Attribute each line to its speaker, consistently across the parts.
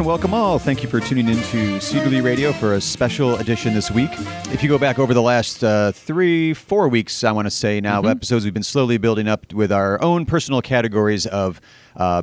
Speaker 1: and welcome all. Thank you for tuning in to Cedarly Radio for a special edition this week. If you go back over the last 3-4 weeks, I want to say now, episodes, we've been slowly building up with our own personal categories of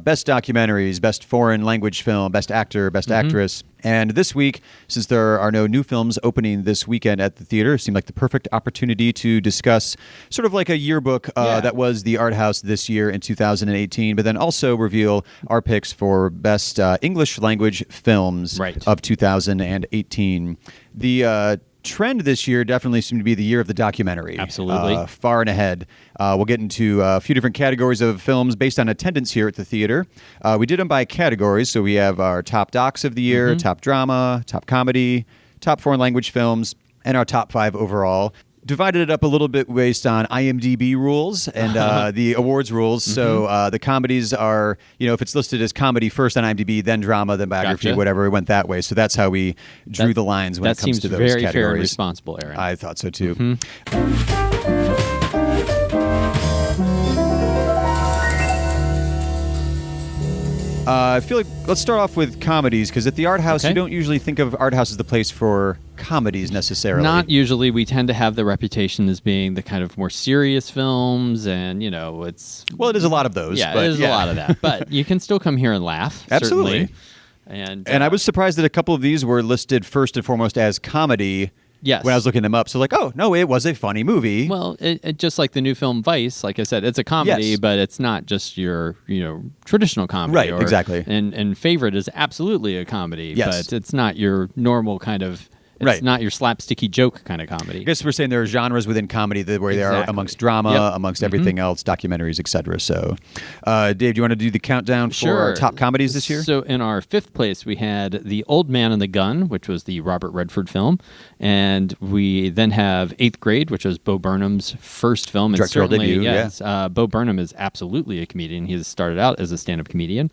Speaker 1: best documentaries, best foreign language film, best actor, best actress. And this week, since there are no new films opening this weekend at the theater, it seemed like the perfect opportunity to discuss sort of like a yearbook that was the art house this year in 2018, but then also reveal our picks for best English language films of 2018. The trend this year definitely seemed to be the year of the documentary.
Speaker 2: Absolutely.
Speaker 1: Far and ahead. We'll get into a few different categories of films based on attendance here at the theater. We did them by categories, so we have our top docs of the year, top drama, top comedy, top foreign language films, and our top 5 overall. Divided it up a little bit based on IMDb rules and the awards rules. So the comedies are, if it's listed as comedy first on IMDb, then drama, then biography, whatever, it went that way. So that's how we drew the lines when it comes to those categories. That seems very fair and
Speaker 2: responsible, Aaron.
Speaker 1: I thought so too. I feel like let's start off with comedies, because at the art house, you don't usually think of art house as the place for comedies necessarily.
Speaker 2: Not usually. We tend to have the reputation as being the kind of more serious films, and it's...
Speaker 1: Well, it is a lot of those.
Speaker 2: Yeah, it is a lot of that. But you can still come here and laugh.
Speaker 1: Absolutely.
Speaker 2: Certainly.
Speaker 1: And I was surprised that a couple of these were listed first and foremost as comedy.
Speaker 2: Yes.
Speaker 1: When I was looking them up. So oh, no, it was a funny movie.
Speaker 2: Well, it just like the new film Vice, like I said, it's a comedy, but it's not just your, traditional comedy.
Speaker 1: Right, exactly.
Speaker 2: And Favorite is absolutely a comedy, but it's not your normal kind of... It's not your slapsticky joke kind of comedy.
Speaker 1: I guess we're saying there are genres within comedy where they are amongst drama, amongst everything else, documentaries, etc. So, Dave, do you want to do the countdown for our top comedies this year?
Speaker 2: So in our 5th place, we had The Old Man and the Gun, which was the Robert Redford film. And we then have 8th Grade, which was Bo Burnham's first film.
Speaker 1: Directorial debut,
Speaker 2: yes. Bo Burnham is absolutely a comedian. He has started out as a stand-up comedian.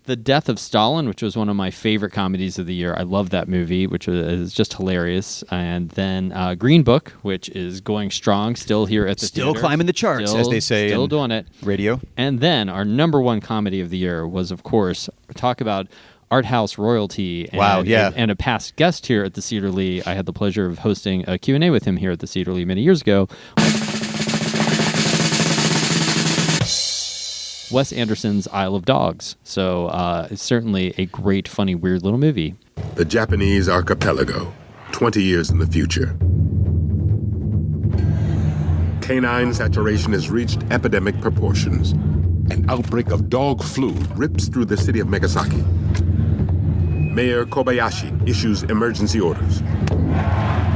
Speaker 2: The Death of Stalin, which was one of my favorite comedies of the year. I love that movie, which is just hilarious. And then Green Book, which is going strong, still here at the theater.
Speaker 1: Still climbing the charts, as they say.
Speaker 2: Still doing it.
Speaker 1: Radio.
Speaker 2: And then our number 1 comedy of the year was, of course, talk about art house royalty. And a past guest here at the Cedarly. I had the pleasure of hosting a Q&A with him here at the Cedarly many years ago. Wes Anderson's Isle of Dogs. So it's certainly a great, funny, weird little movie.
Speaker 3: The Japanese archipelago, 20 years in the future. Canine saturation has reached epidemic proportions. An outbreak of dog flu rips through the city of Megasaki. Mayor Kobayashi issues emergency orders,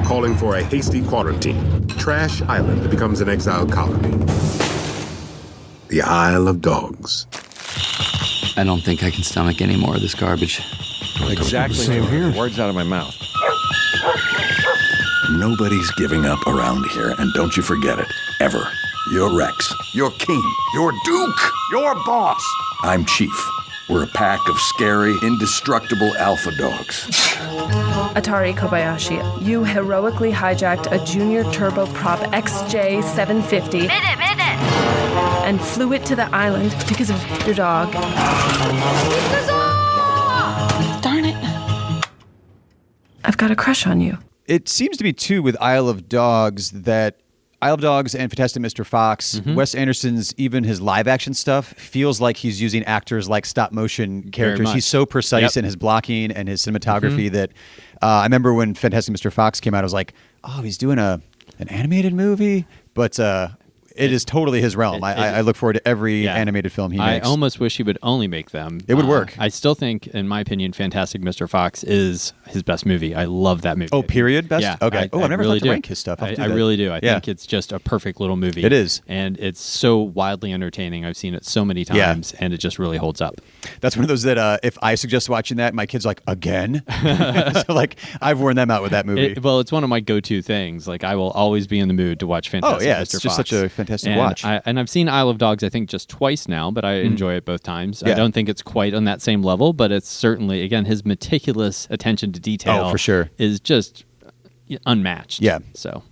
Speaker 3: calling for a hasty quarantine. Trash Island becomes an exile colony. The Isle of Dogs.
Speaker 4: I don't think I can stomach any more of this garbage.
Speaker 5: Exactly. Same here. Words out of my mouth.
Speaker 6: Nobody's giving up around here, and don't you forget it, ever. You're Rex. You're King. You're Duke. You're Boss. I'm Chief. We're a pack of scary, indestructible alpha dogs.
Speaker 7: Atari Kobayashi, you heroically hijacked a junior turboprop XJ750 and flew it to the island because of your dog. Darn it. I've got a crush on you.
Speaker 1: It seems to be, too, with Isle of Dogs that Isle of Dogs and Fantastic Mr. Fox, Wes Anderson's, even his live-action stuff, feels like he's using actors like stop-motion characters. He's so precise in his blocking and his cinematography that I remember when Fantastic Mr. Fox came out, I was like, oh, he's doing an animated movie? But it is totally his realm. I look forward to every animated film he makes.
Speaker 2: I almost wish he would only make them.
Speaker 1: It would work.
Speaker 2: I still think, in my opinion, Fantastic Mr. Fox is his best movie. I love that movie.
Speaker 1: Oh, period? Best?
Speaker 2: Yeah.
Speaker 1: Okay.
Speaker 2: I
Speaker 1: never
Speaker 2: really
Speaker 1: thought to rank his stuff.
Speaker 2: I really do. I think it's just a perfect little movie.
Speaker 1: It is.
Speaker 2: And it's so wildly entertaining. I've seen it so many times, and it just really holds up.
Speaker 1: That's one of those that if I suggest watching that, my kid's like, again? So, I've worn them out with that movie.
Speaker 2: It's one of my go-to things. I will always be in the mood to watch Fantastic Mr. Fox.
Speaker 1: It's just such a fantastic watch.
Speaker 2: And I've seen Isle of Dogs, I think, just twice now, but I enjoy it both times. I don't think it's quite on that same level, but it's certainly, again, his meticulous attention to detail
Speaker 1: for sure.
Speaker 2: is just unmatched.
Speaker 1: Yeah.
Speaker 2: So.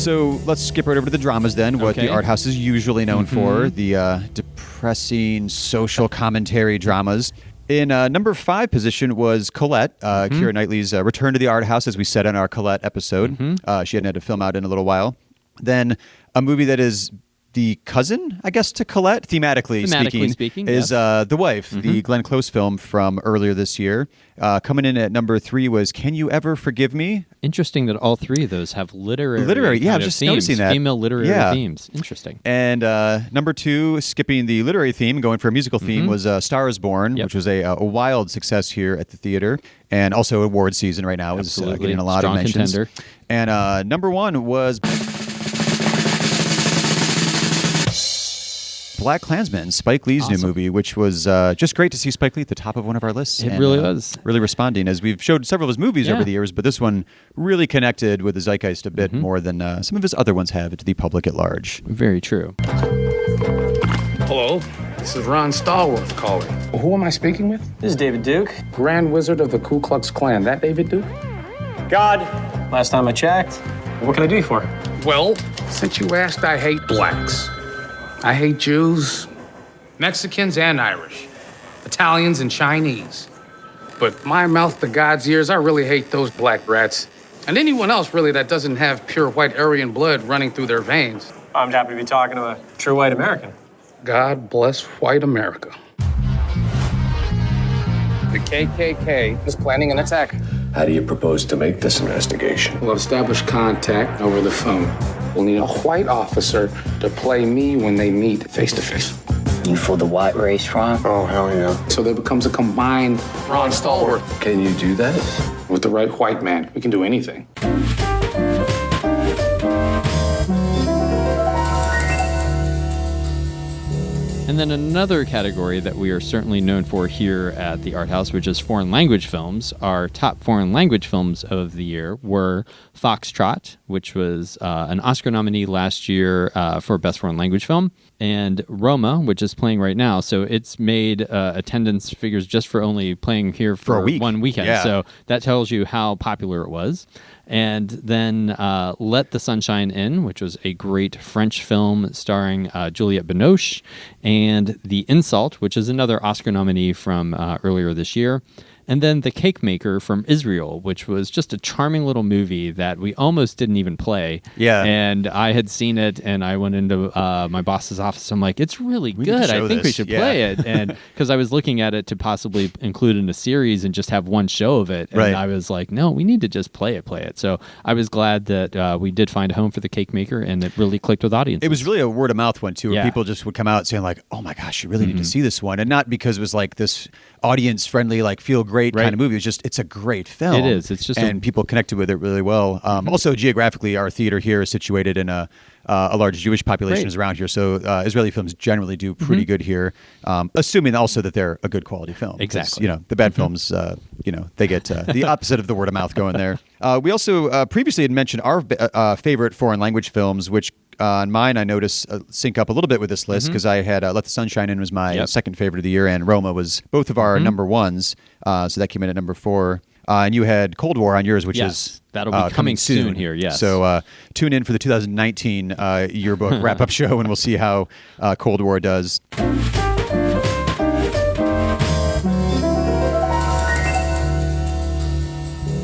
Speaker 1: So let's skip right over to the dramas then. What the art house is usually known for, the depressing social commentary dramas. In number 5 position was Colette, Keira Knightley's return to the art house, as we said in our Colette episode. She hadn't had a film out in a little while. Then a movie that is the cousin, I guess, to Colette, thematically speaking, is The Wife, the Glenn Close film from earlier this year. Coming in at number 3 was Can You Ever Forgive Me?
Speaker 2: Interesting that all 3 of those have literary
Speaker 1: yeah, I'm just
Speaker 2: themes,
Speaker 1: noticing that.
Speaker 2: Female literary themes. Interesting.
Speaker 1: And number 2, skipping the literary theme, going for a musical theme, was Star is Born, which was a wild success here at the theater. And also award season right now is getting a lot of mentions.
Speaker 2: Contender.
Speaker 1: And number 1 was Black Klansmen, Spike Lee's new movie, which was just great to see Spike Lee at the top of one of our lists.
Speaker 2: It really was.
Speaker 1: Really responding, as we've showed several of his movies over the years, but this one really connected with the zeitgeist a bit more than some of his other ones have to the public at large.
Speaker 2: Very true.
Speaker 8: Hello, this is Ron Stallworth calling. Who am I speaking with?
Speaker 9: This is David Duke.
Speaker 8: Grand Wizard of the Ku Klux Klan. That David Duke?
Speaker 9: God, last time I checked. What can I do you for?
Speaker 8: Well, since you asked, I hate blacks. I hate Jews, Mexicans and Irish, Italians and Chinese. But my mouth to God's ears, I really hate those black rats. And anyone else, really, that doesn't have pure white Aryan blood running through their veins.
Speaker 9: I'm happy to be talking to a true white American.
Speaker 8: God bless white America. The KKK is planning an attack.
Speaker 10: How do you propose to make this investigation?
Speaker 8: We'll establish contact over the phone. We'll need a white officer to play me when they meet face to face.
Speaker 11: You for the white race, Ron?
Speaker 10: Oh, hell yeah.
Speaker 8: So there becomes a combined Ron Stallworth.
Speaker 10: Can you do that?
Speaker 8: With the right white man, we can do anything.
Speaker 2: And then another category that we are certainly known for here at the Art House, which is foreign language films. Our top foreign language films of the year were Foxtrot, which was an Oscar nominee last year for Best Foreign Language Film, and Roma, which is playing right now. So it's made attendance figures just for only playing here for
Speaker 1: a week.
Speaker 2: 1 weekend.
Speaker 1: Yeah.
Speaker 2: So that tells you how popular it was. And then Let the Sunshine In, which was a great French film starring Juliette Binoche, and The Insult, which is another Oscar nominee from earlier this year. And then The Cake Maker from Israel, which was just a charming little movie that we almost didn't even play.
Speaker 1: Yeah.
Speaker 2: And I had seen it, and I went into my boss's office. I'm like, it's really good. I think we should play it. And because I was looking at it to possibly include in a series and just have one show of it. And I was like, no, we need to just play it. So I was glad that we did find a home for The Cake Maker, and it really clicked with audiences.
Speaker 1: It was really a word of mouth one, too, where people just would come out saying, like, oh my gosh, you really need to see this one. And not because it was like this audience friendly, like feel great kind of movie. It's just, it's a great film.
Speaker 2: It is. It's just,
Speaker 1: and people connected with it really well. Also, geographically, our theater here is situated in a large Jewish population is around here, so Israeli films generally do pretty good here, assuming also that they're a good quality film.
Speaker 2: Exactly.
Speaker 1: You know, the bad films, they get the opposite of the word of mouth going there. We also previously had mentioned our favorite foreign language films, which on mine, I noticed sync up a little bit with this list because I had Let the Sunshine In was my second favorite of the year, and Roma was both of our number ones. So that came in at number 4. And you had Cold War on yours, which is
Speaker 2: that'll be coming soon here. Yes.
Speaker 1: So tune in for the 2019 yearbook wrap-up show, and we'll see how Cold War does.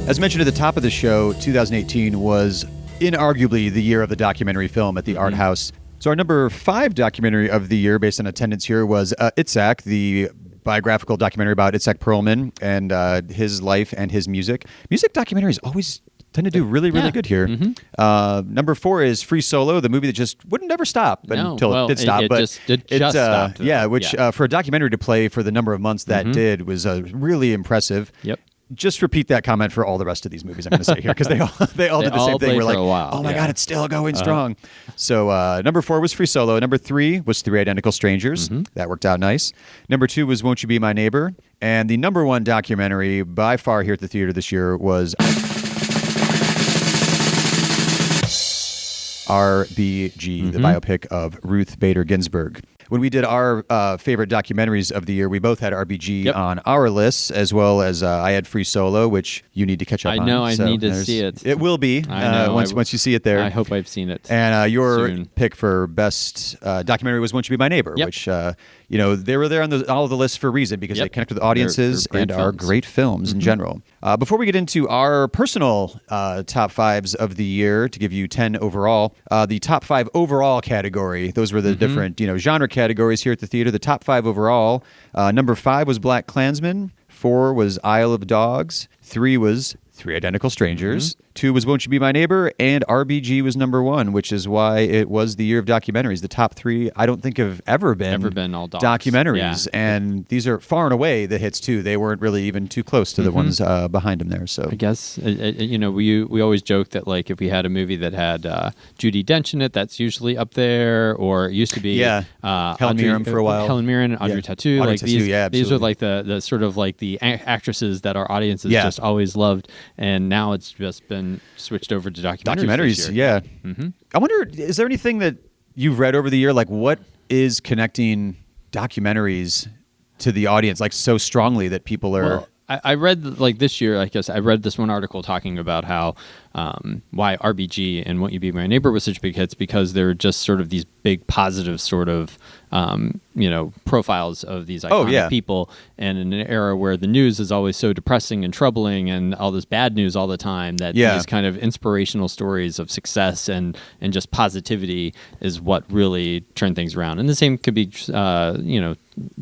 Speaker 1: As mentioned at the top of the show, 2018 was inarguably the year of the documentary film at the Art House. So our number 5 documentary of the year, based on attendance here, was Itzhak, the biographical documentary about Itzhak Perlman and his life and his music. Music documentaries always tend to do really good here. Number 4 is Free Solo, the movie that just wouldn't ever stop until it did stop. For a documentary to play for the number of months that did was really impressive.
Speaker 2: Yep.
Speaker 1: Just repeat that comment for all the rest of these movies I'm going to say here, because they all did the same thing. We're like, oh my God, it's still going strong. So number 4 was Free Solo. Number 3 was 3 Identical Strangers. That worked out nice. Number 2 was Won't You Be My Neighbor? And the number 1 documentary by far here at the theater this year was RBG, the biopic of Ruth Bader Ginsburg. when we did our favorite documentaries of the year, we both had RBG on our lists, as well as I had Free Solo, which you need to catch up on.
Speaker 2: I know, I need to see it.
Speaker 1: It will be once you see it there.
Speaker 2: I hope I've seen it.
Speaker 1: And your
Speaker 2: soon.
Speaker 1: pick for best documentary was Won't You Be My Neighbor, which they were there on all of the lists for a reason, because they connect with audiences
Speaker 2: they're
Speaker 1: and are great films in general. Before we get into our personal top fives of the year, to give you 10 overall, the top 5 overall category, those were the different genre categories here at the theater. The top 5 overall, number 5 was Black Klansman, 4 was Isle of Dogs, 3 was Three Identical Strangers, 2 was Won't You Be My Neighbor, and RBG was number 1, which is why it was the year of documentaries. The top 3, I don't think, have ever been
Speaker 2: all docs.
Speaker 1: documentaries, and these are far and away the hits too. They weren't really even too close to the ones behind them there. So
Speaker 2: I guess we always joke that, like, if we had a movie that had Judi Dench in it, that's usually up there, or it used to be
Speaker 1: Helen Mirren for a while.
Speaker 2: Helen Mirren and Audrey Tautou.
Speaker 1: Audrey
Speaker 2: Like
Speaker 1: Tautou,
Speaker 2: these are like the sort of like the actresses that our audiences just always loved, and now it's just been switched over to documentaries.
Speaker 1: I wonder, is there anything that you've read over the year, like what is connecting documentaries to the audience like so strongly that people are...
Speaker 2: Well, I read, like, this year, I guess I read this one article talking about how why RBG and Won't You Be My Neighbor was such big hits, because they're just sort of these big positive sort of profiles of these iconic people, and in an era where the news is always so depressing and troubling and all this bad news all the time, that these kind of inspirational stories of success and just positivity is what really turned things around. And the same could be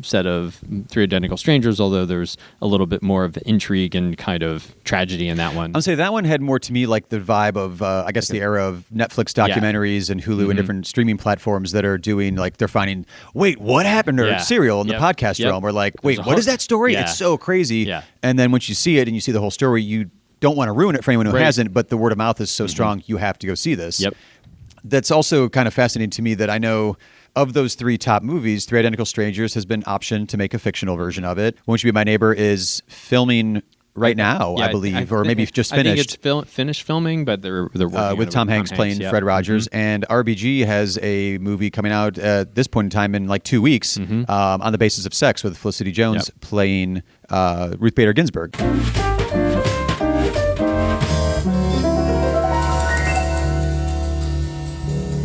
Speaker 2: said of Three Identical Strangers, although there's a little bit more of intrigue and kind of tragedy in that one.
Speaker 1: I'll say that one had more to me like the vibe of I guess the era of Netflix documentaries and Hulu and different streaming platforms that are doing, like, they're finding, wait, what happened, or Serial in the podcast realm, where, like, wait, what is that story? It's so crazy. And then once you see it and you see the whole story, you don't want to ruin it for anyone who hasn't, but the word of mouth is so strong, you have to go see this. That's also kind of fascinating to me, that I know of those 3 top movies, Three Identical Strangers has been optioned to make a fictional version of it. Won't You Be My Neighbor is filming right now, I believe, or maybe just finished.
Speaker 2: I think it's finished filming, but they're working
Speaker 1: with Tom Hanks playing Fred Rogers. And RBG has a movie coming out at this point in time in like 2 weeks on the basis of sex, with Felicity Jones playing Ruth Bader Ginsburg.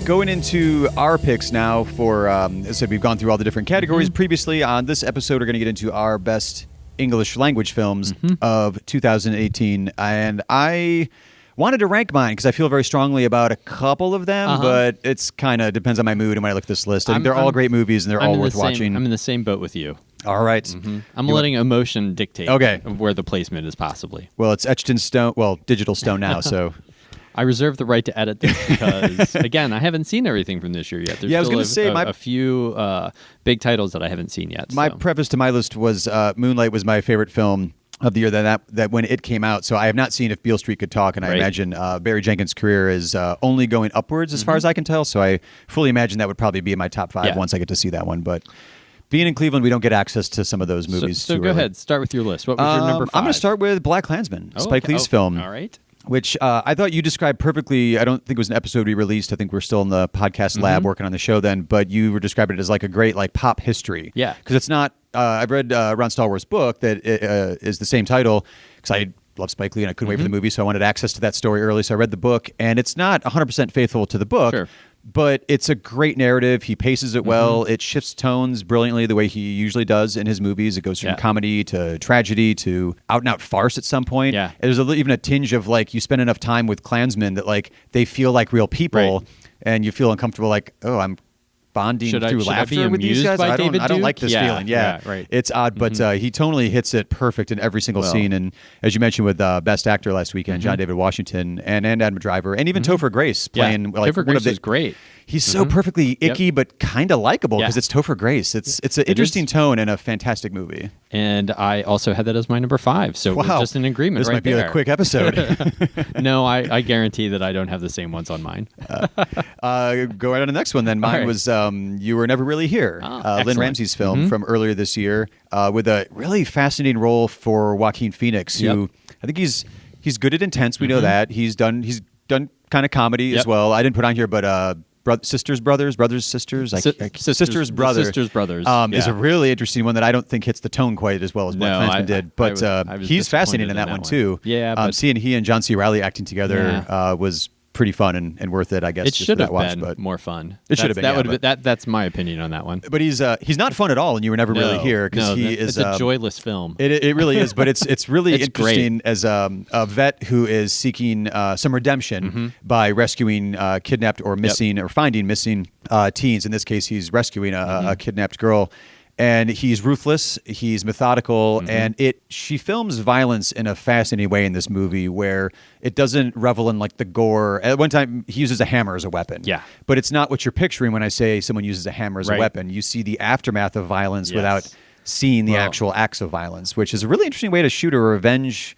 Speaker 1: Going into our picks now for, as I said, we've gone through all the different categories previously. On this episode, we're going to get into our best English language films of 2018. And I wanted to rank mine because I feel very strongly about a couple of them, but it's kind of depends on my mood and when I look at this list. I think they're all great movies and they're all worth watching.
Speaker 2: I'm in the same boat with you.
Speaker 1: All right.
Speaker 2: I'm letting emotion dictate where the placement is possibly.
Speaker 1: Well, it's etched in stone, digital stone now, so...
Speaker 2: I reserve the right to edit this because, again, I haven't seen everything from this year yet. There's
Speaker 1: I was going to say
Speaker 2: a few big titles that I haven't seen yet.
Speaker 1: My preface to my list was Moonlight was my favorite film of the year that when it came out. So I have not seen If Beale Street Could Talk, and I imagine Barry Jenkins' career is only going upwards as far as I can tell. So I fully imagine that would probably be in my top 5 once I get to see that one. But being in Cleveland, we don't get access to some of those movies.
Speaker 2: So go ahead, start with your list. What was your number 5?
Speaker 1: I'm going to start with Black Klansman, Spike Lee's film.
Speaker 2: All right.
Speaker 1: Which I thought you described perfectly. I don't think it was an episode we released. I think we're still in the podcast lab working on the show then, but you were describing it as like a great like pop history.
Speaker 2: Yeah.
Speaker 1: Because it's not, I've read Ron Stallworth's book that is the same title, because I love Spike Lee and I couldn't wait for the movie, so I wanted access to that story early, so I read the book, and it's not 100% faithful to the book. But it's a great narrative. He paces it well. It shifts tones brilliantly the way he usually does in his movies. It goes from comedy to tragedy to out-and-out farce at some point. There's even a tinge of, like, you spend enough time with Klansmen that, like, they feel like real people, and you feel uncomfortable, like, oh, I'm bonding through laughter with these guys. I don't like this feeling. It's odd, but he totally hits it perfect in every single scene. And as you mentioned with Best Actor last weekend, John David Washington and Adam Driver, and even Topher Grace playing like
Speaker 2: Topher Grace is great.
Speaker 1: He's so perfectly icky, but kind of likable because it's Topher Grace. It's an interesting tone and a fantastic movie.
Speaker 2: And I also had that as my number 5. So we're just in agreement.
Speaker 1: This might be a quick episode.
Speaker 2: No, I guarantee that I don't have the same ones on mine.
Speaker 1: Go right on the next one then. Mine was You Were Never Really Here, Lynn Ramsey's film from earlier this year, with a really fascinating role for Joaquin Phoenix, who I think he's good at intense. We know that. He's done kind of comedy as well. I didn't put on here, but Sister's Brothers. Sister's Brother.
Speaker 2: Sister's Brothers.
Speaker 1: Is a really interesting one that I don't think hits the tone quite as well as Black Klansman did. But
Speaker 2: I was
Speaker 1: he's fascinating in
Speaker 2: disappointed
Speaker 1: that one too.
Speaker 2: Yeah, but
Speaker 1: seeing he and John C. Reilly acting together was pretty fun and worth it, I guess.
Speaker 2: It
Speaker 1: just
Speaker 2: should
Speaker 1: for
Speaker 2: have
Speaker 1: that watch,
Speaker 2: been
Speaker 1: but
Speaker 2: more fun.
Speaker 1: It should have been.
Speaker 2: That's my opinion on that one.
Speaker 1: But he's not fun at all, and you were never really here because he is.
Speaker 2: It's a joyless film.
Speaker 1: It really is, but it's really interesting
Speaker 2: great.
Speaker 1: as a vet who is seeking some redemption by rescuing kidnapped or missing or finding missing teens. In this case, he's rescuing a kidnapped girl. And he's ruthless, he's methodical, and she films violence in a fascinating way in this movie where it doesn't revel in like the gore. At one time, he uses a hammer as a weapon.
Speaker 2: Yeah.
Speaker 1: But it's not what you're picturing when I say someone uses a hammer as a weapon. You see the aftermath of violence without seeing the actual acts of violence, which is a really interesting way to shoot a revenge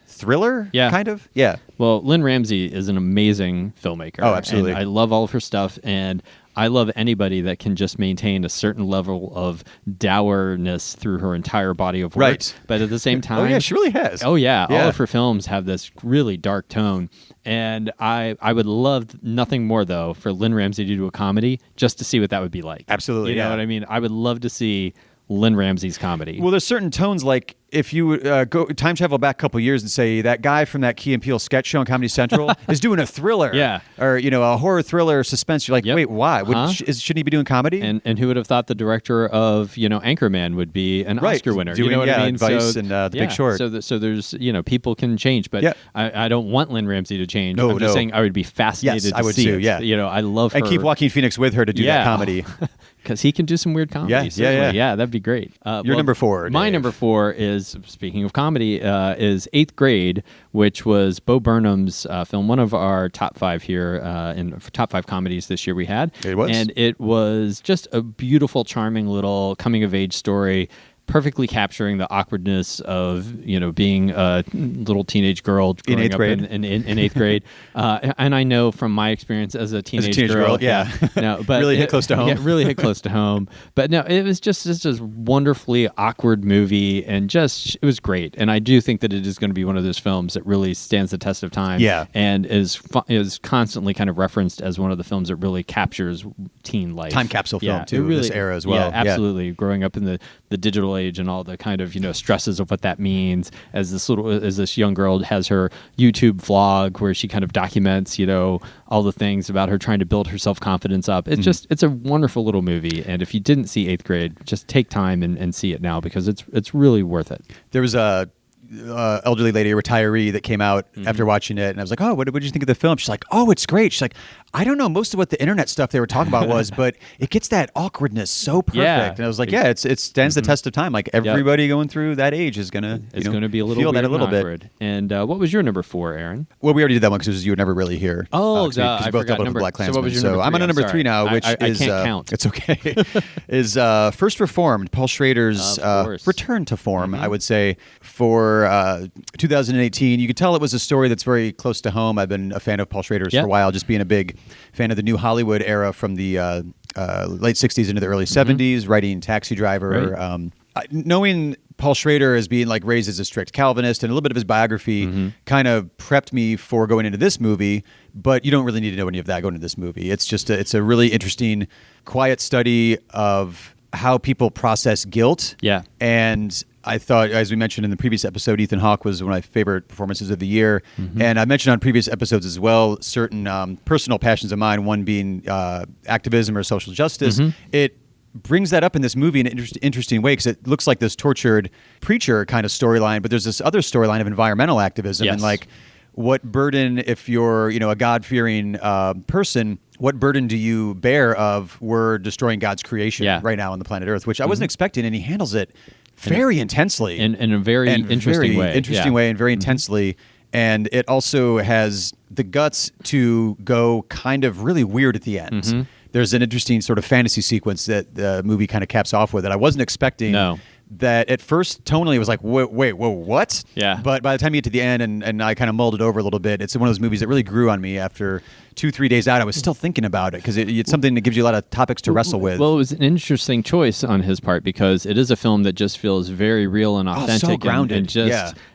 Speaker 1: thriller, kind of. Yeah.
Speaker 2: Well, Lynn Ramsey is an amazing filmmaker.
Speaker 1: Oh, absolutely.
Speaker 2: And I love all of her stuff, and I love anybody that can just maintain a certain level of dourness through her entire body of work.
Speaker 1: Right.
Speaker 2: But at the same time...
Speaker 1: Oh, yeah, she really has.
Speaker 2: Oh, yeah. All of her films have this really dark tone. And I would love nothing more, though, for Lynn Ramsey to do a comedy just to see what that would be like.
Speaker 1: Absolutely,
Speaker 2: You know what I mean? I would love to see Lynn Ramsey's comedy.
Speaker 1: Well, there's certain tones like if you go time travel back a couple years and say that guy from that Key and Peele sketch show on Comedy Central is doing a thriller, or a horror thriller suspense. You're like, wait, why? Shouldn't he be doing comedy?
Speaker 2: And who would have thought the director of Anchorman would be an Oscar winner?
Speaker 1: Doing,
Speaker 2: you know what I mean?
Speaker 1: Vice and The Big Short.
Speaker 2: So there's people can change, but I don't want Lynn Ramsey to change. I'm just saying I would be fascinated.
Speaker 1: I would
Speaker 2: see
Speaker 1: too.
Speaker 2: it.
Speaker 1: Yeah,
Speaker 2: I love her.
Speaker 1: And keep Joaquin Phoenix with her to do that comedy.
Speaker 2: Because he can do some weird comedy. Yeah, that'd be great.
Speaker 1: Your number 4,
Speaker 2: my
Speaker 1: Dave.
Speaker 2: number 4 is, speaking of comedy, is 8th Grade, which was Bo Burnham's film, one of our top 5 here in top 5 comedies this year we had.
Speaker 1: It was.
Speaker 2: And it was just a beautiful, charming little coming-of-age story, perfectly capturing the awkwardness of being a little teenage girl growing
Speaker 1: in 8th grade.
Speaker 2: in 8th grade. And I know from my experience as a teenage girl, no, but
Speaker 1: really hit close to home.
Speaker 2: Yeah, really hit close to home. But no, it was just a wonderfully awkward movie, and it was great. And I do think that it is going to be one of those films that really stands the test of time.
Speaker 1: Yeah.
Speaker 2: And is constantly kind of referenced as one of the films that really captures teen life.
Speaker 1: Time capsule film too,
Speaker 2: really,
Speaker 1: this era as well.
Speaker 2: Yeah, absolutely. Growing up in the digital age and all the kind of stresses of what that means, as this young girl has her YouTube vlog where she kind of documents all the things about her trying to build her self-confidence up. It's a wonderful little movie, and if you didn't see 8th Grade, just take time and see it now, because it's really worth it.
Speaker 1: There was a elderly lady, a retiree, that came out after watching it, and I was like, oh, what did you think of the film? She's like, oh, it's great. She's like, I don't know most of what the internet stuff they were talking about was, but it gets that awkwardness so perfect.
Speaker 2: Yeah.
Speaker 1: And I was like, it stands the test of time. Like everybody going through that age is gonna
Speaker 2: be a little
Speaker 1: feel that a little
Speaker 2: awkward.
Speaker 1: bit.
Speaker 2: And what was your number 4, Aaron?
Speaker 1: Well, we already did that one because you were never really here.
Speaker 2: Oh,
Speaker 1: because we both doubled up with Black Klansman.
Speaker 2: So what was your number 3?
Speaker 1: I'm on number 3 now, which
Speaker 2: I
Speaker 1: is
Speaker 2: can't count.
Speaker 1: It's okay. Is First Reformed, Paul Schrader's return to form, I would say, for 2018. You could tell it was a story that's very close to home. I've been a fan of Paul Schrader's for a while, just being a big fan of the New Hollywood era from the late 60s into the early 70s, writing Taxi Driver. Right. Knowing Paul Schrader as being raised as a strict Calvinist, and a little bit of his biography kind of prepped me for going into this movie, but you don't really need to know any of that going into this movie. It's just it's a really interesting, quiet study of how people process guilt.
Speaker 2: Yeah.
Speaker 1: And I thought, as we mentioned in the previous episode, Ethan Hawke was one of my favorite performances of the year. And I mentioned on previous episodes as well certain personal passions of mine, one being activism or social justice. It brings that up in this movie in an interesting way, because it looks like this tortured preacher kind of storyline, but there's this other storyline of environmental activism and what burden, if you're a God-fearing person, what burden do you bear of we're destroying God's creation right now on the planet Earth, which I wasn't expecting, and he handles it very intensely.
Speaker 2: In a very interesting way.
Speaker 1: Interesting way and very intensely. And it also has the guts to go kind of really weird at the end. There's an interesting sort of fantasy sequence that the movie kind of caps off with that I wasn't expecting.
Speaker 2: No.
Speaker 1: That at first tonally it was like, wait, whoa, what?
Speaker 2: Yeah.
Speaker 1: But by the time you get to the end and I kind of mulled it over a little bit, it's one of those movies that really grew on me after 2-3 days out. I was still thinking about it because it's something that gives you a lot of topics to wrestle with.
Speaker 2: Well, it was an interesting choice on his part, because it is a film that just feels very real and authentic.
Speaker 1: So grounded.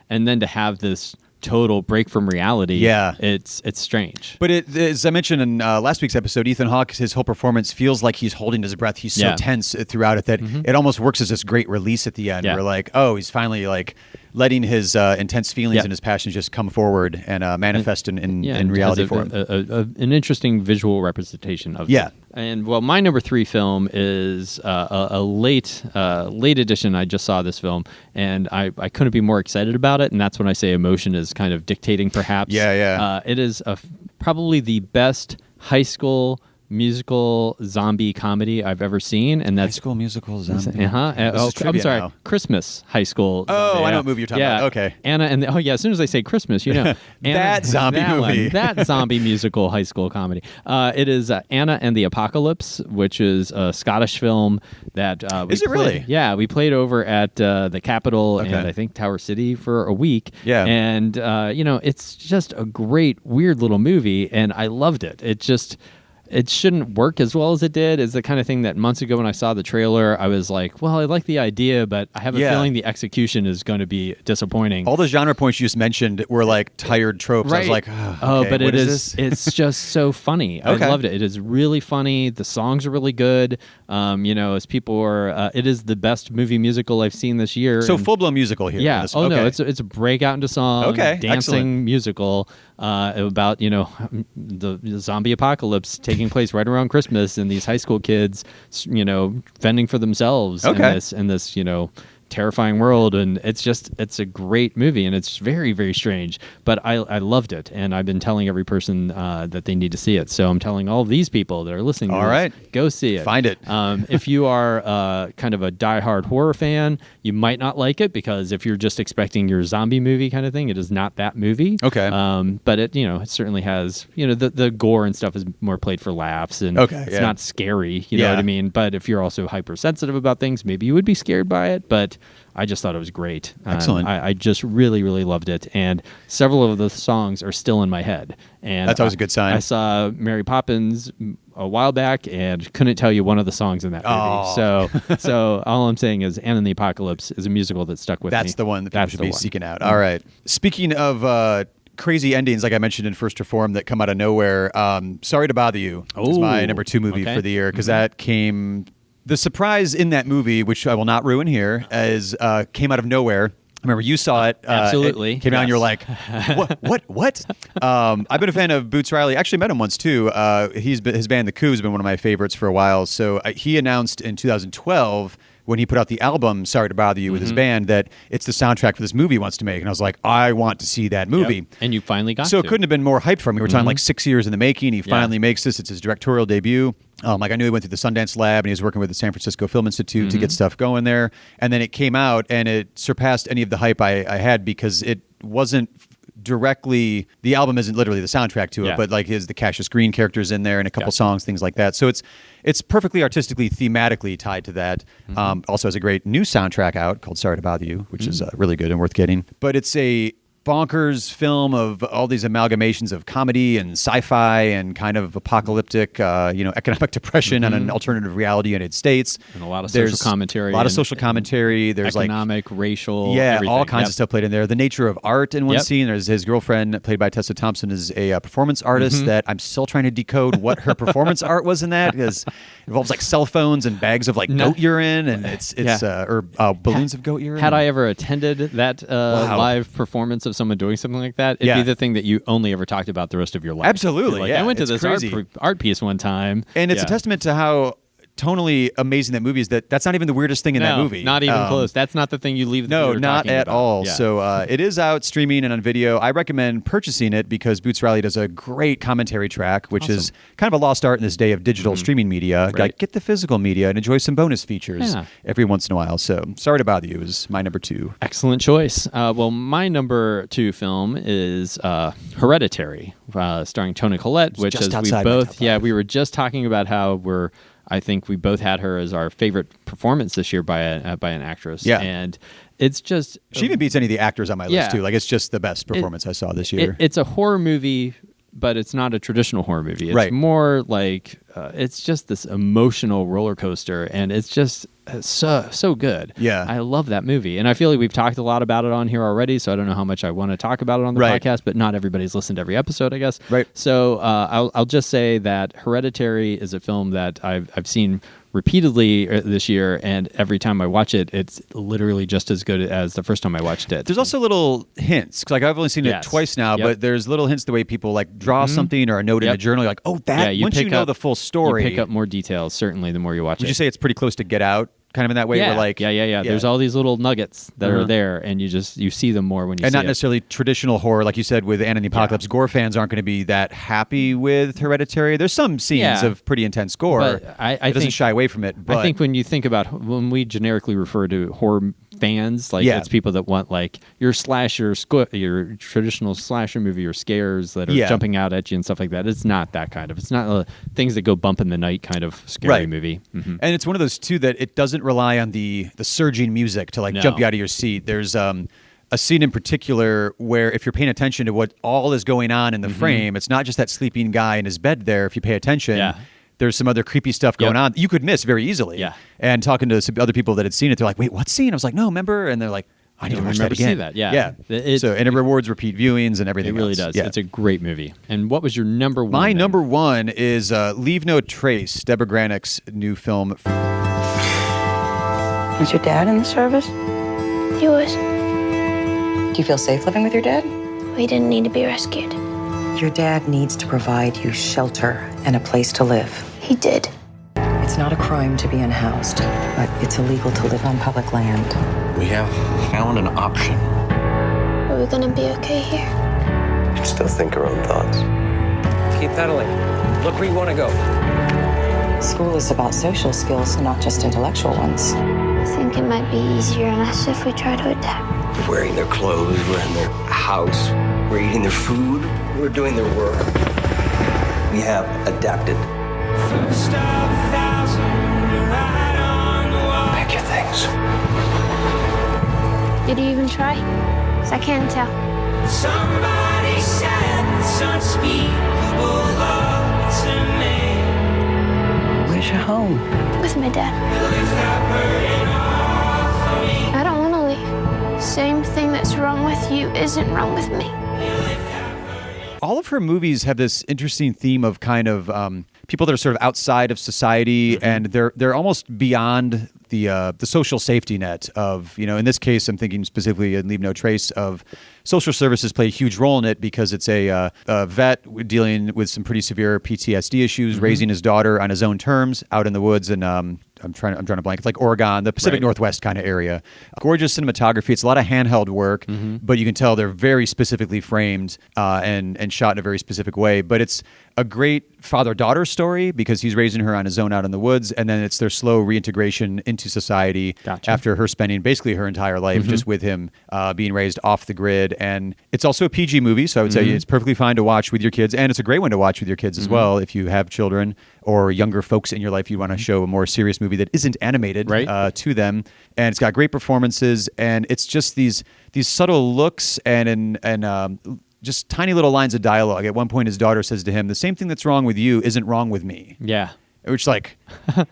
Speaker 2: And then to have this total break from reality.
Speaker 1: Yeah.
Speaker 2: It's strange.
Speaker 1: But as I mentioned in last week's episode, Ethan Hawke, his whole performance feels like he's holding his breath. He's so tense throughout it that it almost works as this great release at the end. Where like, oh, he's finally like letting his intense feelings and his passions just come forward and manifest in reality for him.
Speaker 2: An interesting visual representation of it. And well, my number 3 film is a late edition. I just saw this film, and I couldn't be more excited about it. And that's when I say emotion is kind of dictating, perhaps. It is probably the best high school musical zombie comedy I've ever seen, and that's
Speaker 1: High School Musical zombie.
Speaker 2: I'm sorry,
Speaker 1: now.
Speaker 2: Christmas High School.
Speaker 1: Oh, I know what movie you're talking about. Okay,
Speaker 2: Anna and as soon as I say Christmas, you know
Speaker 1: that zombie movie,
Speaker 2: that zombie musical high school comedy. It is Anna and the Apocalypse, which is a Scottish film that
Speaker 1: is it really?
Speaker 2: Yeah, we played over at the Capitol and I think Tower City for a week.
Speaker 1: Yeah,
Speaker 2: and it's just a great weird little movie, and I loved it. It shouldn't work as well as it did. Is the kind of thing that months ago when I saw the trailer, I was like, well, I like the idea, but I have a feeling the execution is going to be disappointing.
Speaker 1: All the genre points you just mentioned were like tired tropes.
Speaker 2: Right.
Speaker 1: I was like,
Speaker 2: but it is it's just so funny. I loved it. It is really funny. The songs are really good. As people are, it is the best movie musical I've seen this year.
Speaker 1: So full-blown musical here.
Speaker 2: Yeah. No, it's a breakout into song, dancing
Speaker 1: excellent.
Speaker 2: musical about, the zombie apocalypse taking place right around Christmas, and these high school kids, fending for themselves in this, terrifying world. And it's a great movie, and it's very, very strange, but I loved it, and I've been telling every person that they need to see it. So I'm telling all of these people that are listening to this, go see it.
Speaker 1: Find it.
Speaker 2: If you are kind of a diehard horror fan, you might not like it, because if you're just expecting your zombie movie kind of thing, it is not that movie.
Speaker 1: Okay.
Speaker 2: But it certainly has, the gore and stuff is more played for laughs, and it's not scary, you know what I mean? But if you're also hypersensitive about things, maybe you would be scared by it, but I just thought it was great.
Speaker 1: Excellent.
Speaker 2: I just really, really loved it. And several of the songs are still in my head. And
Speaker 1: that's always a good sign.
Speaker 2: I saw Mary Poppins a while back and couldn't tell you one of the songs in that movie. So all I'm saying is Anna and the Apocalypse is a musical that stuck with me.
Speaker 1: That's the one that people should be seeking out. All right. Speaking of crazy endings, like I mentioned in First Reform, that come out of nowhere, Sorry to Bother You is my number 2 movie for the year, because that came... The surprise in that movie, which I will not ruin here, came out of nowhere. I remember you saw it.
Speaker 2: Absolutely.
Speaker 1: It came out and you're like, what? I've been a fan of Boots Riley. Actually met him once too. His band, The Coup, has been one of my favorites for a while. So he announced in 2012, when he put out the album Sorry to Bother You with his band, that it's the soundtrack for this movie he wants to make. And I was like, I want to see that movie.
Speaker 2: Yep. And you finally got
Speaker 1: So it couldn't have been more hyped for me. We're talking like 6 years in the making. He finally makes this. It's his directorial debut. I knew he went through the Sundance Lab, and he was working with the San Francisco Film Institute to get stuff going there. And then it came out, and it surpassed any of the hype I had, because it wasn't directly, the album isn't literally the soundtrack to it, but like the Cassius Green characters in there and a couple songs, things like that. So it's perfectly artistically, thematically tied to that. Also has a great new soundtrack out called Sorry to Bother You, which is really good and worth getting. But it's a bonkers film of all these amalgamations of comedy and sci-fi and kind of apocalyptic, economic depression and an alternative reality in the United States.
Speaker 2: And a lot of social commentary.
Speaker 1: A lot of social commentary. There's
Speaker 2: economic, racial,
Speaker 1: everything. All kinds of stuff played in there. The nature of art in one scene. There's his girlfriend, played by Tessa Thompson, is a performance artist that I'm still trying to decode what her performance art was in that, because it involves like cell phones and bags of like goat urine, and it's balloons of goat urine.
Speaker 2: Had I ever attended that live performance of someone doing something like that, it'd be the thing that you only ever talked about the rest of your life.
Speaker 1: Absolutely.
Speaker 2: I went to this art piece one time,
Speaker 1: and it's a testament to how tonally amazing that movie is. That's not even the weirdest thing in that movie.
Speaker 2: Not even close. That's not the thing you leave the theater
Speaker 1: not at
Speaker 2: about.
Speaker 1: all. So it is out streaming and on video. I recommend purchasing it, because Boots Riley does a great commentary track, which is kind of a lost art in this day of digital streaming media. Like, get the physical media and enjoy some bonus features every once in a while. So Sorry to Bother You is my number 2.
Speaker 2: Excellent choice. Well, my number 2 film is Hereditary, starring Toni Collette, which is we were just talking about how I think we both had her as our favorite performance this year by an actress. Yeah. And it's just...
Speaker 1: She even beats any of the actors on my list, too. Like, it's just the best performance I saw this year.
Speaker 2: It's a horror movie but it's not a traditional horror movie. It's
Speaker 1: Right.
Speaker 2: more like it's just this emotional roller coaster, and it's just so good.
Speaker 1: Yeah.
Speaker 2: I love that movie, and I feel like we've talked a lot about it on here already, so I don't know how much I want to talk about it on the
Speaker 1: Right.
Speaker 2: podcast, but not everybody's listened to every episode, I guess.
Speaker 1: Right.
Speaker 2: So I'll just say that Hereditary is a film that I've seen repeatedly this year, and every time I watch it, it's literally just as good as the first time I watched it.
Speaker 1: There's also little hints, 'cause, like, I've only seen it
Speaker 2: Yes.
Speaker 1: twice now,
Speaker 2: Yep.
Speaker 1: but there's little hints the way people like draw something or a note in
Speaker 2: Yep.
Speaker 1: a journal. You're like, oh, that.
Speaker 2: Yeah,
Speaker 1: Once you
Speaker 2: pick
Speaker 1: know
Speaker 2: up
Speaker 1: the full story,
Speaker 2: you pick up more details. Certainly, the more you watch it.
Speaker 1: would you say it's pretty close to Get Out, kind of in that way?
Speaker 2: Yeah,
Speaker 1: Where like,
Speaker 2: yeah. There's all these little nuggets that are there, and you see them more when you
Speaker 1: and
Speaker 2: see
Speaker 1: not
Speaker 2: it.
Speaker 1: necessarily traditional horror, like you said with Anna and the Apocalypse. Gore fans aren't going to be that happy with Hereditary. There's some scenes
Speaker 2: Yeah.
Speaker 1: of pretty intense gore.
Speaker 2: But I
Speaker 1: it doesn't
Speaker 2: think-
Speaker 1: shy away from it. But
Speaker 2: I think when you think about when we generically refer to horror fans, like
Speaker 1: Yeah.
Speaker 2: it's people that want like your slasher, your traditional slasher movie, your scares that are
Speaker 1: Yeah.
Speaker 2: jumping out at you and stuff like that. It's not that kind of. It's not things that go bump in the night kind of scary
Speaker 1: Right.
Speaker 2: movie. Mhm.
Speaker 1: And it's one of those too that it doesn't rely on the surging music to like
Speaker 2: No.
Speaker 1: jump you out of your seat. There's a scene in particular where if you're paying attention to what all is going on in the frame, it's not just that sleeping guy in his bed there. If you pay attention,
Speaker 2: Yeah.
Speaker 1: there's some other creepy stuff going on you could miss very easily.
Speaker 2: Yeah.
Speaker 1: And talking to some other people that had seen it, they're like, "Wait, what scene?" I was like, "No, remember?" And they're like, "I need to watch that
Speaker 2: remember
Speaker 1: again."
Speaker 2: seeing that, yeah.
Speaker 1: And it rewards repeat viewings and everything.
Speaker 2: It really
Speaker 1: else.
Speaker 2: does.
Speaker 1: Yeah.
Speaker 2: It's a great movie. And what was your number one?
Speaker 1: My
Speaker 2: then?
Speaker 1: number one is Leave No Trace, Deborah Granick's new film.
Speaker 11: Was your dad in the service?
Speaker 12: He was.
Speaker 11: Do you feel safe living with your dad?
Speaker 12: We didn't need to be rescued.
Speaker 11: Your dad needs to provide you shelter and a place to live.
Speaker 12: He did.
Speaker 11: It's not a crime to be unhoused, but it's illegal to live on public land.
Speaker 10: We have found an option.
Speaker 12: Are we gonna be okay here?
Speaker 10: We can still think our own thoughts.
Speaker 9: Keep pedaling. Look where you want to go.
Speaker 11: School is about social skills, not just intellectual ones.
Speaker 12: I think it might be easier on us if we try to adapt.
Speaker 10: We're wearing their clothes, we're in their house, we're eating their food, we're doing their work. We have adapted. Pack your things.
Speaker 12: Did you even try? 'Cause I can't tell.
Speaker 13: Somebody said it's unspeakable love to me.
Speaker 11: Where's your home?
Speaker 12: With my dad. I don't want to leave. Same thing that's wrong with you isn't wrong with me.
Speaker 1: All of her movies have this interesting theme of kind of people that are sort of outside of society, and they're almost beyond the social safety net of, in this case, I'm thinking specifically in Leave No Trace of social services play a huge role in it because it's a vet dealing with some pretty severe PTSD issues, raising his daughter on his own terms out in the woods, and I'm trying to blank. It's like Oregon, the Pacific Northwest kind of area. Gorgeous cinematography. It's a lot of handheld work, but you can tell they're very specifically framed and shot in a very specific way. But it's a great father-daughter story because he's raising her on his own out in the woods, and then it's their slow reintegration into society after her spending basically her entire life just with him being raised off the grid. And it's also a PG movie, so I would say it's perfectly fine to watch with your kids, and it's a great one to watch with your kids as well if you have children or younger folks in your life. You want to show a more serious movie that isn't animated to them, and it's got great performances, and it's just these subtle looks and just tiny little lines of dialogue. At one point, his daughter says to him, "The same thing that's wrong with you isn't wrong with me."
Speaker 2: Yeah.
Speaker 1: Which, like,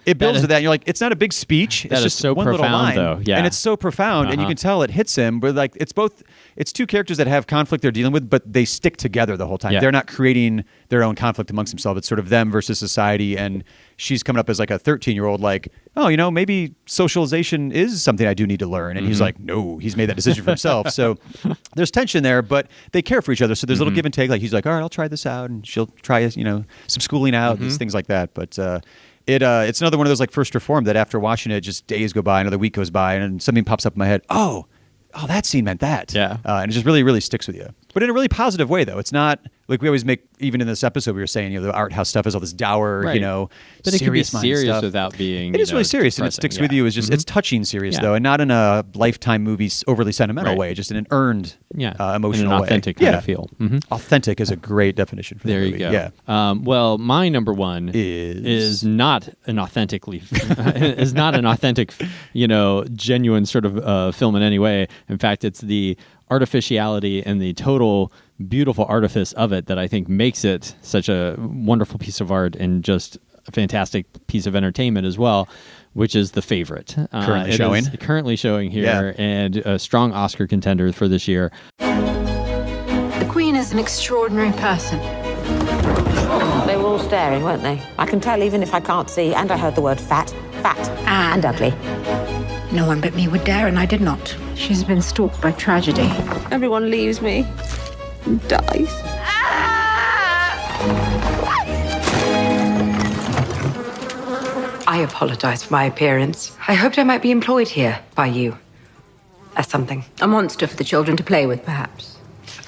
Speaker 1: it builds to that. And you're like, it's not a big speech. It's just
Speaker 2: so
Speaker 1: one little
Speaker 2: profound,
Speaker 1: line.
Speaker 2: though. Yeah.
Speaker 1: And it's so profound, and you can tell it hits him. But, like, it's two characters that have conflict they're dealing with, but they stick together the whole time.
Speaker 2: Yeah.
Speaker 1: They're not creating their own conflict amongst themselves. It's sort of them versus society. And she's coming up as, like, a 13-year-old, like, oh, maybe socialization is something I do need to learn. And he's like, no, he's made that decision for himself. So there's tension there, but they care for each other. So there's a little give and take. Like, he's like, all right, I'll try this out. And she'll try, some schooling out and things like that. But it's another one of those like First Reformed that after watching it, just days go by, another week goes by, and something pops up in my head. Oh, that scene meant that.
Speaker 2: Yeah.
Speaker 1: And it just really, really sticks with you. But in a really positive way, though. It's not like we always make, even in this episode, we were saying, the art house stuff is all this dour,
Speaker 2: Right. But it can be serious
Speaker 1: stuff.
Speaker 2: without being.
Speaker 1: It is really serious, and it
Speaker 2: depressing.
Speaker 1: sticks with you. It's just it's touching serious though, and not in a Lifetime movie overly sentimental way, just in an earned, emotional
Speaker 2: in an
Speaker 1: way.
Speaker 2: authentic kind of feel.
Speaker 1: Authentic is a great definition for
Speaker 2: There
Speaker 1: the
Speaker 2: you
Speaker 1: movie.
Speaker 2: go.
Speaker 1: Yeah.
Speaker 2: Well, my number one is not an authentic, genuine sort of film in any way. In fact, it's the artificiality and the total beautiful artifice of it that I think makes it such a wonderful piece of art and just a fantastic piece of entertainment as well, which is The Favorite. Currently showing here, and a strong Oscar contender for this year.
Speaker 14: The Queen is an extraordinary person.
Speaker 15: They were all staring, weren't they? I can tell even if I can't see, and I heard the word fat, and ugly.
Speaker 14: No one but me would dare, and I did not. She's been stalked by tragedy.
Speaker 15: Everyone leaves me and dies.
Speaker 11: I apologize for my appearance. I hoped I might be employed here by you. As something.
Speaker 14: A monster for the children to play with, perhaps.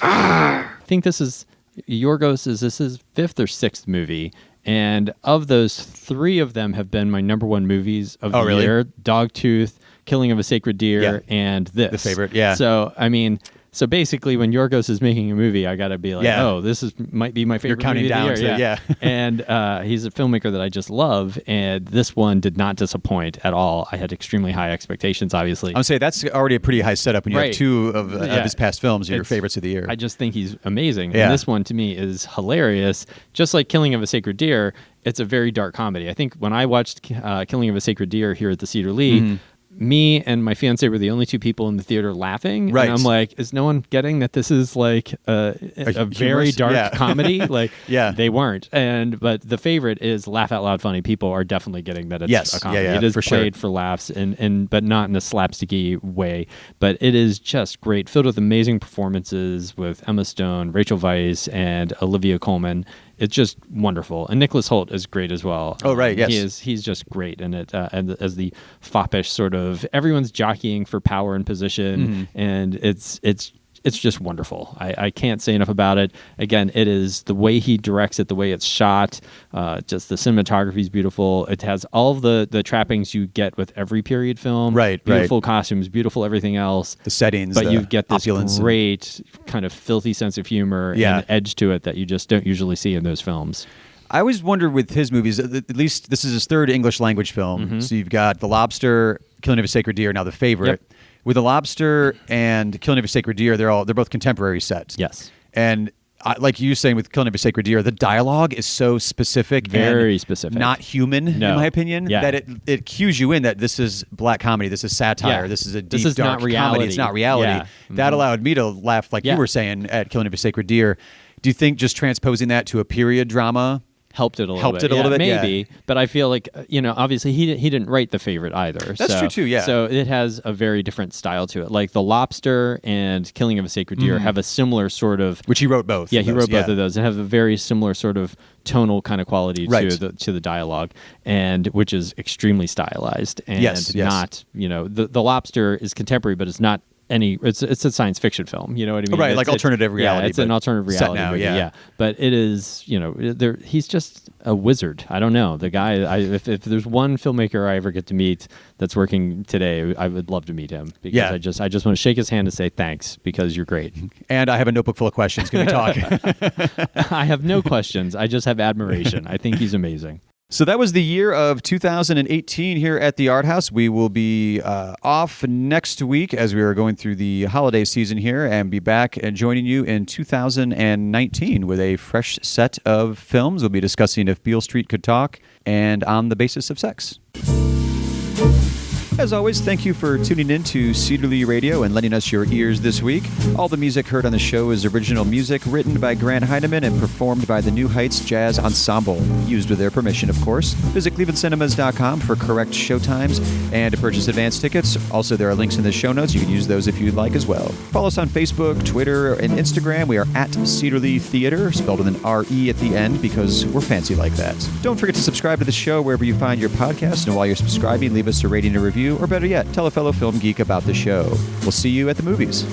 Speaker 2: I think this is his fifth or sixth movie. And of those, 3 of them have been my number 1 movies of the year. Dogtooth, Killing of a Sacred Deer, and this.
Speaker 1: The Favorite, yeah.
Speaker 2: So, I mean, so basically when Yorgos is making a movie, I got to be like, oh, this might be my favorite movie of the year. And he's a filmmaker that I just love, and this one did not disappoint at all. I had extremely high expectations, obviously.
Speaker 1: I would say that's already a pretty high setup when you have 2 of his past films, your favorites of the year.
Speaker 2: I just think he's amazing. And this one, to me, is hilarious. Just like Killing of a Sacred Deer, it's a very dark comedy. I think when I watched Killing of a Sacred Deer here at the Cedar Lee, me and my fiance were the only 2 people in the theater laughing.
Speaker 1: Right.
Speaker 2: And I'm like, is no one getting that this is like a very dark comedy? Like, they weren't. But The Favorite is laugh out loud funny. People are definitely getting that it's a comedy. It is played for laughs, but not in a slapsticky way. But it is just great, filled with amazing performances with Emma Stone, Rachel Weisz, and Olivia Colman. It's just wonderful, and Nicholas Hoult is great as well.
Speaker 1: Oh, right, yes.
Speaker 2: He's just great in it, and as the foppish sort of everyone's jockeying for power and position, and it's just wonderful. I can't say enough about it. Again, it is the way he directs it, the way it's shot, just the cinematography is beautiful. It has all of the trappings you get with every period film.
Speaker 1: Right,
Speaker 2: beautiful costumes, beautiful everything else.
Speaker 1: The settings,
Speaker 2: but you get this
Speaker 1: opulence
Speaker 2: great kind of filthy sense of humor and edge to it that you just don't usually see in those films.
Speaker 1: I always wonder with his movies, at least this is his 3rd English language film. So you've got The Lobster, Killing of a Sacred Deer, now The Favorite. Yep. With The Lobster and Killing of a Sacred Deer, they're both contemporary sets.
Speaker 2: Yes.
Speaker 1: And like you saying with Killing of a Sacred Deer, the dialogue is so specific,
Speaker 2: very specific,
Speaker 1: not human, in my opinion. That it cues you in that this is black comedy, this is satire, this is a deep, dark comedy. It's not reality. Yeah. That allowed me to laugh, like you were saying, at Killing of a Sacred Deer. Do you think just transposing that to a period drama
Speaker 2: helped it a little bit? Maybe, but I feel like, obviously he didn't write The Favorite either.
Speaker 1: That's true too, yeah.
Speaker 2: So it has a very different style to it. Like The Lobster and Killing of a Sacred Deer have a similar sort of...
Speaker 1: Which he wrote both.
Speaker 2: Yeah, he wrote both of those and have a very similar sort of tonal kind of quality to the dialogue, and which is extremely stylized and not, The Lobster is contemporary, but it's not it's a science fiction film, you know what I mean?
Speaker 1: Right, like alternative reality.
Speaker 2: Yeah, it's an alternative reality
Speaker 1: now,
Speaker 2: movie, yeah. But it is, he's just a wizard. I don't know. The guy, if there's one filmmaker I ever get to meet that's working today, I would love to meet him, because I just want to shake his hand and say thanks, because you're great.
Speaker 1: And I have a notebook full of questions. Can we talk?
Speaker 2: I have no questions. I just have admiration. I think he's amazing.
Speaker 1: So that was the year of 2018 here at the Art House. We will be off next week as we are going through the holiday season here, and be back and joining you in 2019 with a fresh set of films. We'll be discussing If Beale Street Could Talk and On the Basis of Sex. As always, thank you for tuning in to Cedar Lee Radio and lending us your ears this week. All the music heard on the show is original music written by Grant Heinemann and performed by the New Heights Jazz Ensemble, used with their permission, of course. Visit clevelandcinemas.com for correct showtimes and to purchase advance tickets. Also, there are links in the show notes. You can use those if you'd like as well. Follow us on Facebook, Twitter, and Instagram. We are at Cedar Lee Theater, spelled with an R-E at the end, because we're fancy like that. Don't forget to subscribe to the show wherever you find your podcast, and while you're subscribing, leave us a rating and review, or better yet, tell a fellow film geek about the show. We'll see you at the movies.